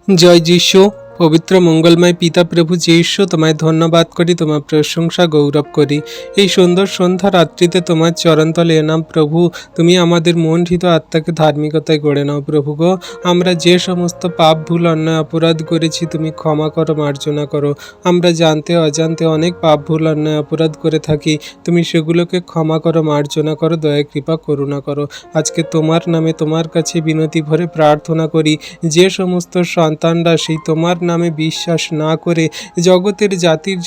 জয় যিশু। পবিত্র মঙ্গলময় পিতা প্রভু যীশু, তোমায় ধন্যবাদ করি, তোমার প্রশংসা গৌরব করি। এই সুন্দর সন্ধ্যা রাত্রিতে তোমার চরণতলে এলাম প্রভু। তুমি আমাদের মনহৃত আত্মাকে ধার্মিকতায় গড়ে নাও প্রভু গো। আমরা যে সমস্ত পাপ ভুল অন্যায় অপরাধ করেছি তুমি ক্ষমা করো, মার্জনা করো। আমরা জানতে অজান্তে অনেক পাপ ভুল অন্যায় অপরাধ করে থাকি, তুমি সেগুলোকে ক্ষমা করো, মার্জনা করো, দয়া কৃপা করুণা করো। আজকে তোমার নামে তোমার কাছে বিনতি ভরে প্রার্থনা করি, যে সমস্ত সন্তানরা সেই তোমার নামে বিশ্বাস না করে জগতের জাতির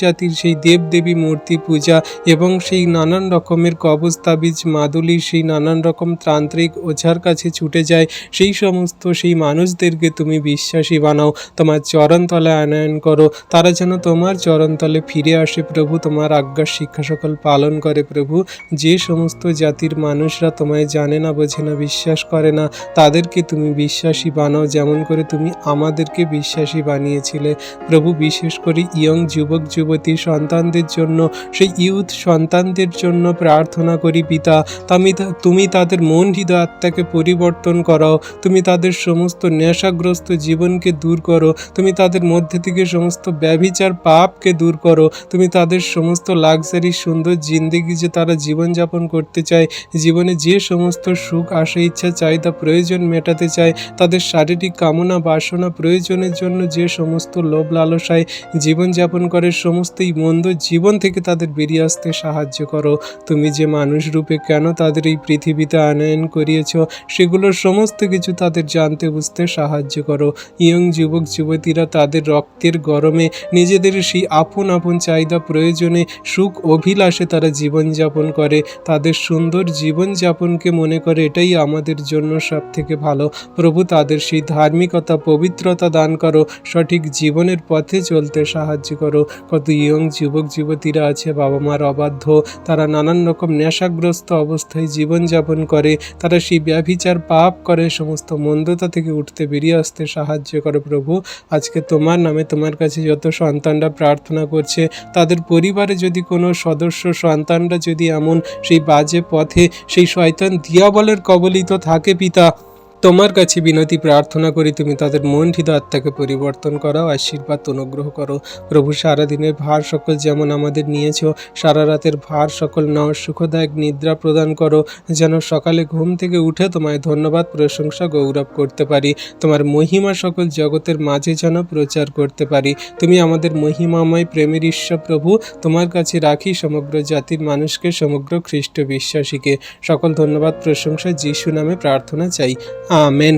সেই দেবদেবী মূর্তি পূজা এবং সেই নানান রকমের কবজ তাবিজ মাদুলি, সেই নানান রকম তান্ত্রিক ওঝার কাছে ছুটে যায়, সেই সমস্ত সেই মানুষদেরকে তুমি বিশ্বাসী বানাও, তোমার চরণতলে আনয়ন করো। তারা যেন তোমার চরণতলে ফিরে আসে প্রভু, তোমার আজ্ঞার শিক্ষা সকল পালন করে প্রভু। যে সমস্ত জাতির মানুষরা তোমায় জানে না, বোঝে না, বিশ্বাস করে না, তাদেরকে তুমি বিশ্বাসী বানাও, যেমন করে তুমি আমাদেরকে বিশ্বাসী বানিয়েছিলে প্রভু। বিশেষ করে ইয়ং যুবক যুবতী সন্তানদের জন্য, সেই ইউথ সন্তানদের জন্য প্রার্থনা করি পিতা। তুমি তাদের মন হৃদয় আত্মাকে পরিবর্তন করাও, তুমি তাদের সমস্ত নেশাগ্রস্ত জীবনকে দূর করো, তুমি তাদের মধ্যে থেকে সমস্ত ব্যভিচার পাপকে দূর করো, তুমি তাদের সমস্ত লাক্সারি সুন্দর জিন্দেগি যে তারা জীবনযাপন করতে চায়, জীবনে যে সমস্ত সুখ আশা ইচ্ছা চাহিদা প্রয়োজন মেটাতে চায়, তাদের শারীরিক কামনা বাসনা প্রয়োজনের জন্য যে সমস্ত লোভ লালসায় জীবনযাপন করে, সমস্তই মন্দ জীবন থেকে তাদের বেরিয়ে আসতে সাহায্য করো। তুমি যে মানুষ রূপে কেন তাদের এই পৃথিবীতে আনয়ন করিয়েছ, সেগুলোর সমস্ত কিছু তাদের জানতে বুঝতে সাহায্য করো। ইয়ং যুবক যুবতীরা তাদের রক্তের গরমে নিজেদের সেই আপন চাহিদা প্রয়োজনে সুখ অভিলাষে তারা জীবনযাপন করে, তাদের সুন্দর জীবনযাপনকে মনে করে এটাই আমাদের জন্য সব থেকে ভালো প্রভু। তাদের সেই ধার্মিকতা পবিত্রতা দান করো, সঠিক জীবনের পথে চলতে সাহায্য করো। কত ইয়ং যুবক যুবতীরা আছে বাবা মার অবাধ্য, তারা নানান রকম নেশাগ্রস্ত অবস্থায় জীবনযাপন করে, তারা সেই ব্যভিচার পাপ করে, সমস্ত মন্দতা থেকে উঠতে বেরিয়ে আসতে সাহায্য করো প্রভু। আজকে তোমার নামে তোমার কাছে যত সন্তানরা প্রার্থনা করছে, তাদের পরিবারে যদি কোনো সদস্য সন্তানরা যদি এমন সেই বাজে পথে সেই শয়তান দিয়াবলের কবলিত থাকে পিতা, তোমার কাছে বিনতি প্রার্থনা করি, তুমি তাদের মন হৃদয় আত্মাকে পরিবর্তন করাও, আশীর্বাদ অনুগ্রহ করো প্রভু। সারাদিনের ভার সকল যেমন আমাদের নিয়েছ, সারা রাতের ভার সকল নাও, সুখদায়ক নিদ্রা প্রদান করো, যেন সকালে ঘুম থেকে উঠে তোমায় ধন্যবাদ প্রশংসা গৌরব করতে পারি, তোমার মহিমা সকল জগতের মাঝে যেন প্রচার করতে পারি। তুমি আমাদের মহিমাময় প্রেমের ঈশ্বর প্রভু, তোমার কাছে রাখি সমগ্র জাতির মানুষকে, সমগ্র খ্রিস্ট বিশ্বাসীকে। সকল ধন্যবাদ প্রশংসা যিশু নামে প্রার্থনা চাই, আমেন।